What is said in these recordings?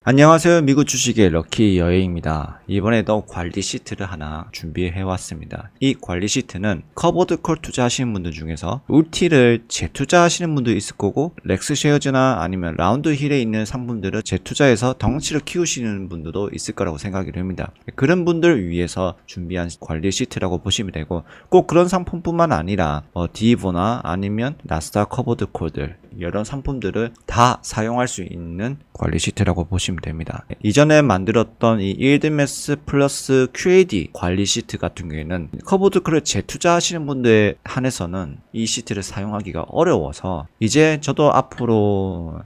안녕하세요. 미국 주식의 럭키 여행입니다. 이번에도 관리 시트를 하나 준비해 왔습니다. 이 관리 시트는 커버드 콜 투자하시는 분들 중에서 울티를 재투자하시는 분도 있을 거고, 렉스쉐어즈나 아니면 라운드 힐에 있는 상품들을 재투자해서 덩치를 키우시는 분들도 있을 거라고 생각이 됩니다. 그런 분들 위해서 준비한 관리 시트라고 보시면 되고, 꼭 그런 상품뿐만 아니라 디보나 아니면 나스닥 커버드 콜들 이런 상품들을 다 사용할 수 있는 관리 시트라고 보시면 됩니다. 이전에 만들었던 이 일드매스 플러스 QAD 관리 시트 같은 경우에는 커버드 콜을 재투자하시는 분들에 한해서는 이 시트를 사용하기가 어려워서, 이제 저도 앞으로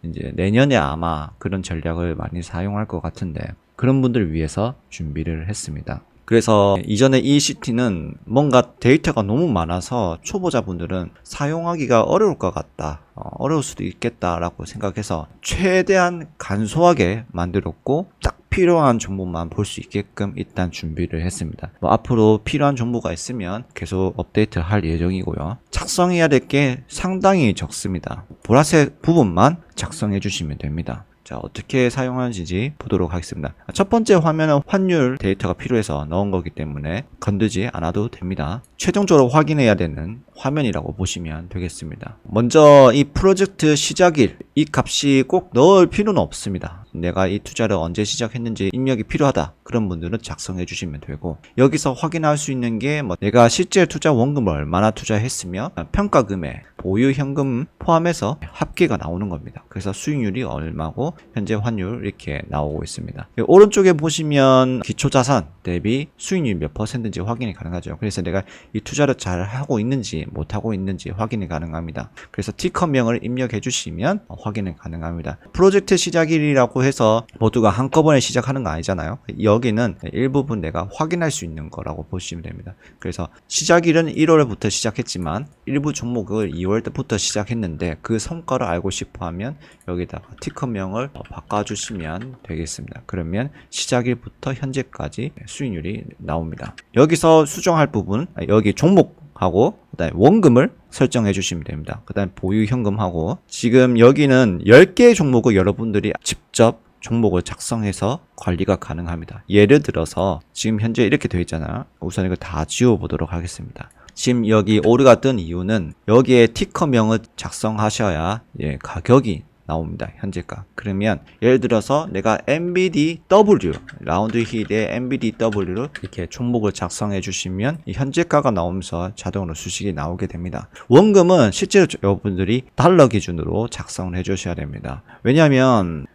이제 내년에 아마 그런 전략을 많이 사용할 것 같은데, 그런 분들을 위해서 준비를 했습니다. 그래서 이전에 이 시트는 뭔가 데이터가 너무 많아서 초보자분들은 사용하기가 어려울 것 같다, 어려울 수도 있겠다라고 생각해서 최대한 간소하게 만들었고, 딱 필요한 정보만 볼 수 있게끔 일단 준비를 했습니다. 앞으로 필요한 정보가 있으면 계속 업데이트 할 예정이고요. 작성해야 될 게 상당히 적습니다. 보라색 부분만 작성해 주시면 됩니다. 자, 어떻게 사용하는지 보도록 하겠습니다. 첫 번째 화면은 환율 데이터가 필요해서 넣은 거기 때문에 건들지 않아도 됩니다. 최종적으로 확인해야 되는 화면이라고 보시면 되겠습니다. 먼저 이 프로젝트 시작일, 이 값이 꼭 넣을 필요는 없습니다. 내가 이 투자를 언제 시작했는지 입력이 필요하다, 그런 분들은 작성해 주시면 되고, 여기서 확인할 수 있는 게 내가 실제 투자 원금을 얼마나 투자했으며 평가 금액, 보유 현금 포함해서 합계가 나오는 겁니다. 그래서 수익률이 얼마고 현재 환율 이렇게 나오고 있습니다. 오른쪽에 보시면 기초자산 대비 수익률 몇 %인지 확인이 가능하죠. 그래서 내가 이 투자를 잘 하고 있는지 못하고 있는지 확인이 가능합니다. 그래서 티커명을 입력해 주시면 확인이 가능합니다. 프로젝트 시작일이라고 해서 모두가 한꺼번에 시작하는 거 아니잖아요. 여기는 일부분 내가 확인할 수 있는 거라고 보시면 됩니다. 그래서 시작일은 1월부터 시작했지만 일부 종목을 2월 때부터 시작했는데 그 성과를 알고 싶어 하면 여기다가 티커명을 바꿔주시면 되겠습니다. 그러면 시작일부터 현재까지 수익률이 나옵니다. 여기서 수정할 부분, 여기 종목하고 그다음에 원금을 설정해 주시면 됩니다. 그 다음에 보유 현금하고, 지금 여기는 10개의 종목을 여러분들이 직접 종목을 작성해서 관리가 가능합니다. 예를 들어서 지금 현재 이렇게 되어 있잖아요. 우선 이거 다 지워 보도록 하겠습니다. 지금 여기 오류가 뜬 이유는 여기에 티커명을 작성하셔야 가격이 나옵니다. 현재가. 그러면 예를 들어서 내가 NBDW 라운드 힐의 NBDW를 이렇게 종목을 작성해 주시면 이 현재가가 나오면서 자동으로 수식이 나오게 됩니다. 원금은 실제로 여러분들이 달러 기준으로 작성을 해 주셔야 됩니다. 왜냐하면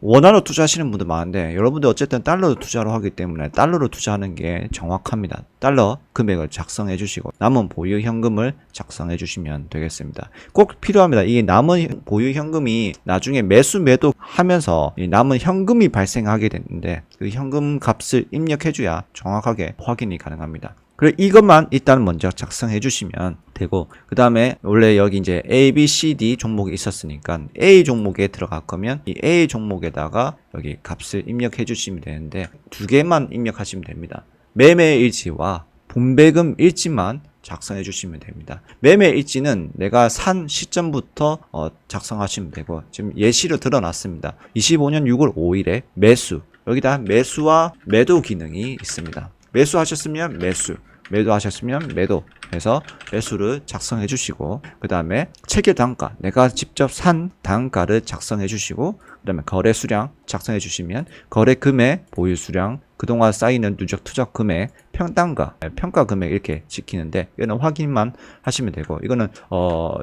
원화로 투자하시는 분들 많은데, 여러분들 어쨌든 달러로 투자로 하기 때문에 달러로 투자하는 게 정확합니다. 달러 금액을 작성해 주시고 남은 보유 현금을 작성해 주시면 되겠습니다. 꼭 필요합니다. 이 남은 보유 현금이 나중에 매수 매도 하면서 이 남은 현금이 발생하게 되는데, 그 현금 값을 입력해 줘야 정확하게 확인이 가능합니다. 그래, 이것만 일단 먼저 작성해 주시면 되고, 그 다음에 원래 여기 이제 A, B, C, D 종목이 있었으니까 A 종목에 들어갈 거면 이 A 종목에다가 여기 값을 입력해 주시면 되는데, 두 개만 입력하시면 됩니다. 매매 일지와 분배금 일지만 작성해 주시면 됩니다. 매매 일지는 내가 산 시점부터 작성하시면 되고, 지금 예시로 드러났습니다. 25년 6월 5일에 매수, 여기다 매수와 매도 기능이 있습니다. 매수하셨으면 매수, 매도하셨으면 매도 해서 매수를 작성해 주시고, 그 다음에 체결 단가, 내가 직접 산 단가를 작성해 주시고, 그 다음에 거래 수량 작성해 주시면 거래 금액, 보유 수량, 그동안 쌓이는 누적 투자 금액, 평단가, 평가 금액 이렇게 지키는데, 이거는 확인만 하시면 되고, 이거는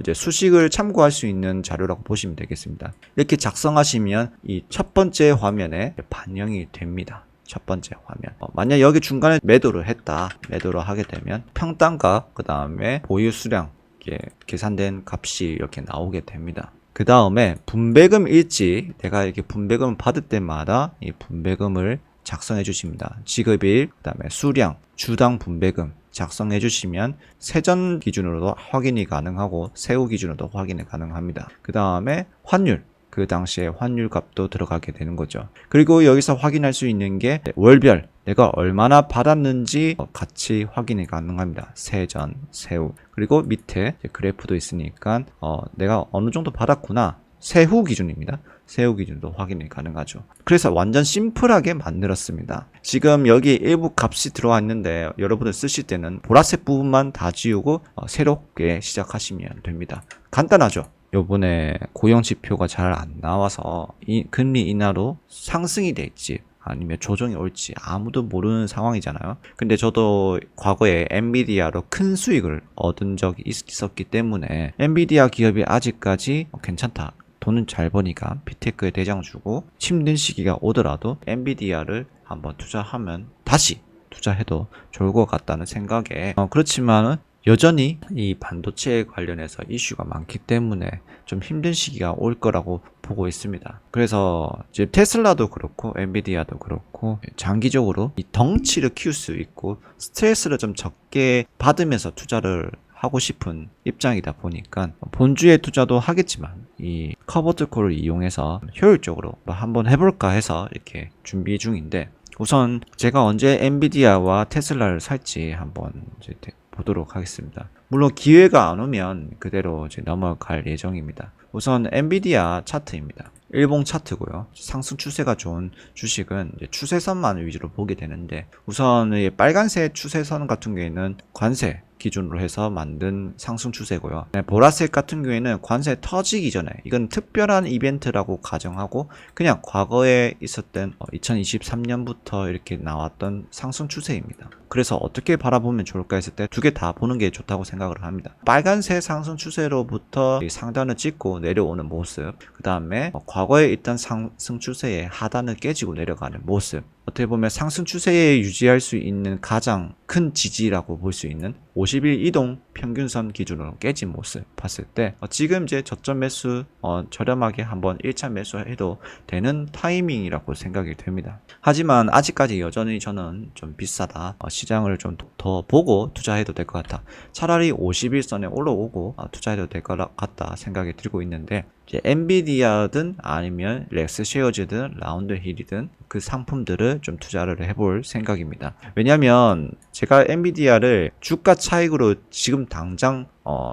이제 수식을 참고할 수 있는 자료라고 보시면 되겠습니다. 이렇게 작성하시면 이 첫 번째 화면에 반영이 됩니다. 첫 번째 화면. 만약 여기 중간에 매도를 했다, 매도를 하게 되면 평단가, 그 다음에 보유 수량, 이게 계산된 값이 이렇게 나오게 됩니다. 그 다음에 분배금 일지, 내가 이렇게 분배금을 받을 때마다 이 분배금을 작성해 주십니다. 지급일, 그 다음에 수량, 주당 분배금 작성해 주시면 세전 기준으로도 확인이 가능하고 세후 기준으로도 확인이 가능합니다. 그 다음에 환율, 그 당시에 환율 값도 들어가게 되는 거죠. 그리고 여기서 확인할 수 있는 게 월별, 내가 얼마나 받았는지 같이 확인이 가능합니다. 세전, 세후. 그리고 밑에 그래프도 있으니까 내가 어느 정도 받았구나, 세후 기준입니다. 세후 기준도 확인이 가능하죠. 그래서 완전 심플하게 만들었습니다. 지금 여기 일부 값이 들어와 있는데 여러분들 쓰실 때는 보라색 부분만 다 지우고 새롭게 시작하시면 됩니다. 간단하죠. 요번에 고용 지표가 잘 안 나와서 금리 인하로 상승이 될지 아니면 조정이 올지 아무도 모르는 상황이잖아요. 근데 저도 과거에 엔비디아로 큰 수익을 얻은 적이 있었기 때문에 엔비디아 기업이 아직까지 괜찮다, 돈은 잘 버니까 비테크에 대장 주고 힘든 시기가 오더라도 엔비디아를 한번 투자하면 다시 투자해도 좋을 것 같다는 생각에 그렇지만은 여전히 이 반도체 관련해서 이슈가 많기 때문에 좀 힘든 시기가 올 거라고 보고 있습니다. 그래서 이제 테슬라도 그렇고 엔비디아도 그렇고 장기적으로 이 덩치를 키울 수 있고 스트레스를 좀 적게 받으면서 투자를 하고 싶은 입장이다 보니까 본주에 투자도 하겠지만 이 커버드 콜을 이용해서 효율적으로 한번 해볼까 해서 이렇게 준비 중인데, 우선 제가 언제 엔비디아와 테슬라를 살지 한번 이제 보도록 하겠습니다. 물론 기회가 안 오면 그대로 이제 넘어갈 예정입니다. 우선 엔비디아 차트입니다. 일봉 차트고요. 상승 추세가 좋은 주식은 이제 추세선만 위주로 보게 되는데, 우선 이 빨간색 추세선 같은 경우에는 관세 기준으로 해서 만든 상승 추세고요. 보라색 같은 경우에는 관세 터지기 전에, 이건 특별한 이벤트라고 가정하고 그냥 과거에 있었던 2023년부터 이렇게 나왔던 상승 추세입니다. 그래서 어떻게 바라보면 좋을까 했을 때 두 개 다 보는 게 좋다고 생각을 합니다. 빨간색 상승 추세로부터 상단을 찍고 내려오는 모습, 그 다음에 과거에 있던 상승 추세의 하단을 깨지고 내려가는 모습, 어떻게 보면 상승 추세에 유지할 수 있는 가장 큰 지지라고 볼 수 있는 50일 이동 평균선 기준으로 깨진 모습 봤을 때 지금 이제 저점 매수 저렴하게 한번 1차 매수해도 되는 타이밍이라고 생각이 됩니다. 하지만 아직까지 여전히 저는 좀 비싸다, 시장을 좀 더 보고 투자해도 될 것 같다, 차라리 50일선에 올라오고 투자해도 될 것 같다 생각이 들고 있는데, 이제 엔비디아든 아니면 렉스쉐어즈든 라운드힐이든 그 상품들을 좀 투자를 해볼 생각입니다. 왜냐면 제가 엔비디아를 주가 차익으로 지금 당장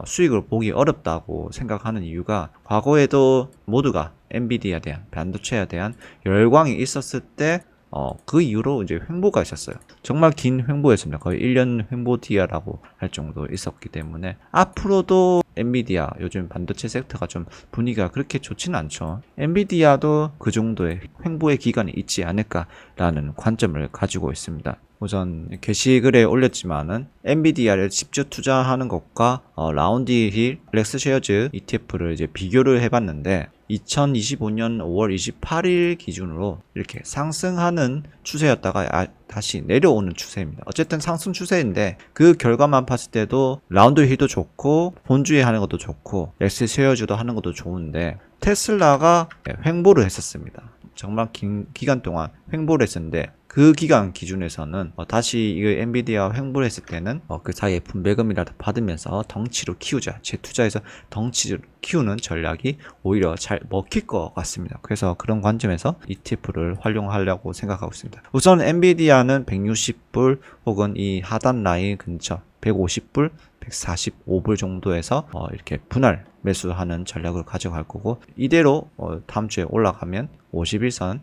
수익을 보기 어렵다고 생각하는 이유가, 과거에도 모두가 엔비디아에 대한, 반도체에 대한 열광이 있었을 때 그 이후로 이제 횡보가 있었어요. 정말 긴 횡보였습니다. 거의 1년 횡보디아라고 할 정도 있었기 때문에 앞으로도 엔비디아, 요즘 반도체 섹터가 좀 분위기가 그렇게 좋지는 않죠. 엔비디아도 그 정도의 횡보의 기간이 있지 않을까라는 관점을 가지고 있습니다. 우선 게시글에 올렸지만은 엔비디아를 직접 투자하는 것과 라운드힐, 렉스쉐어즈 ETF를 이제 비교를 해봤는데 2025년 5월 28일 기준으로 이렇게 상승하는 추세였다가 다시 내려오는 추세입니다. 어쨌든 상승 추세인데 그 결과만 봤을 때도 라운드힐도 좋고 본주에 하는 것도 좋고 렉스쉐어즈도 하는 것도 좋은데 테슬라가 횡보를 했었습니다. 정말 긴 기간 동안 횡보를 했었는데 그 기간 기준에서는 다시 이 엔비디아 횡보를 했을 때는 그 사이에 분배금이라도 받으면서 덩치로 키우자, 재투자해서 덩치를 키우는 전략이 오히려 잘 먹힐 것 같습니다. 그래서 그런 관점에서 ETF를 활용하려고 생각하고 있습니다. 우선 엔비디아는 160불 혹은 이 하단 라인 근처 150불, 145불 정도에서 이렇게 분할 매수하는 전략을 가져갈 거고, 이대로 다음 주에 올라가면 51선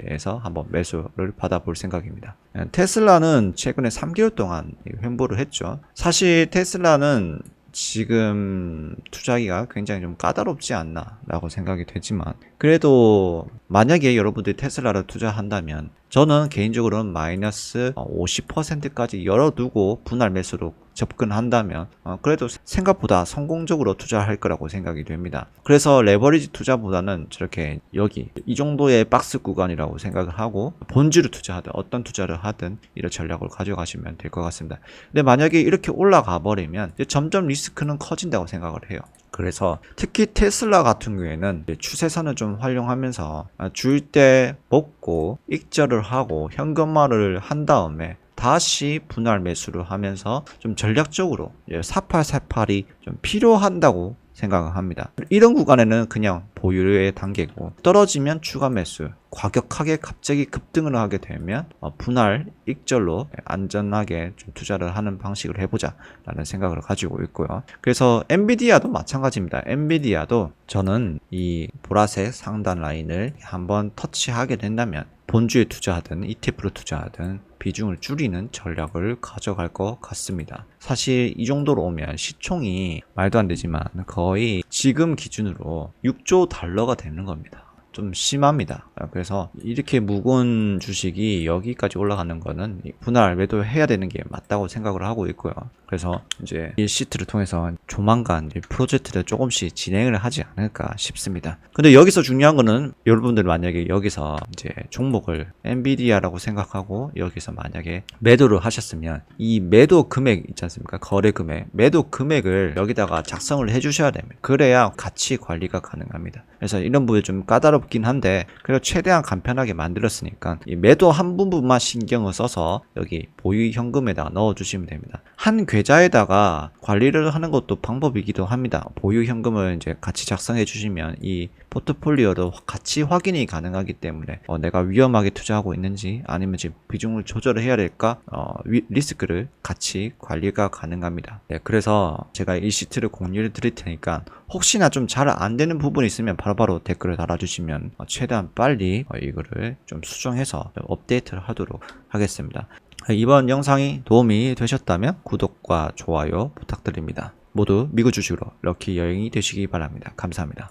에서 한번 매수를 받아볼 생각입니다. 테슬라는 최근에 3개월 동안 횡보를 했죠. 사실 테슬라는 지금 투자하기가 굉장히 좀 까다롭지 않나 라고 생각이 되지만, 그래도 만약에 여러분들이 테슬라를 투자한다면 저는 개인적으로는 마이너스 50%까지 열어두고 분할 매수로 접근한다면 그래도 생각보다 성공적으로 투자할 거라고 생각이 됩니다. 그래서 레버리지 투자보다는 저렇게 여기 이 정도의 박스 구간이라고 생각을 하고 본주를 투자하든 어떤 투자를 하든 이런 전략을 가져가시면 될 것 같습니다. 근데 만약에 이렇게 올라가 버리면 점점 리스크는 커진다고 생각을 해요. 그래서 특히 테슬라 같은 경우에는 추세선을 좀 활용하면서 줄 때 먹고 익절을 하고 현금화를 한 다음에 다시 분할 매수를 하면서 좀 전략적으로 4848이 좀 필요한다고 생각을 합니다. 이런 구간에는 그냥 보유의 단계고, 떨어지면 추가 매수, 과격하게 갑자기 급등을 하게 되면 분할 익절로 안전하게 좀 투자를 하는 방식을 해보자 라는 생각을 가지고 있고요. 그래서 엔비디아도 마찬가지입니다. 엔비디아도 저는 이 보라색 상단 라인을 한번 터치하게 된다면 본주에 투자하든 ETF로 투자하든 비중을 줄이는 전략을 가져갈 것 같습니다. 사실 이 정도로 오면 시총이 말도 안 되지만 거의 지금 기준으로 6조 달러가 되는 겁니다. 좀 심합니다. 그래서 이렇게 무거운 주식이 여기까지 올라가는 거는 분할 매도해야 되는 게 맞다고 생각을 하고 있고요. 그래서 이제 이 시트를 통해서 조만간 프로젝트를 조금씩 진행을 하지 않을까 싶습니다. 근데 여기서 중요한 거는 여러분들 만약에 여기서 이제 종목을 엔비디아라고 생각하고 여기서 만약에 매도를 하셨으면 이 매도 금액 있지 않습니까? 거래 금액, 매도 금액을 여기다가 작성을 해 주셔야 됩니다. 그래야 가치 관리가 가능합니다. 그래서 이런 부분이 좀 까다롭긴 한데 그래도 최대한 간편하게 만들었으니까 이 매도 한 부분만 신경을 써서 여기 보유 현금에다가 넣어 주시면 됩니다. 한 계좌에다가 관리를 하는 것도 방법이기도 합니다. 보유 현금을 이제 같이 작성해 주시면 이 포트폴리오도 같이 확인이 가능하기 때문에 내가 위험하게 투자하고 있는지 아니면 지금 비중을 조절을 해야 될까 리스크를 같이 관리가 가능합니다. 네, 그래서 제가 이 시트를 공유를 드릴 테니까 혹시나 좀 잘 안 되는 부분이 있으면 바로바로 댓글을 달아주시면 최대한 빨리 이거를 좀 수정해서 업데이트를 하도록 하겠습니다. 이번 영상이 도움이 되셨다면 구독과 좋아요 부탁드립니다. 모두 미국 주식으로 럭키 여행이 되시기 바랍니다. 감사합니다.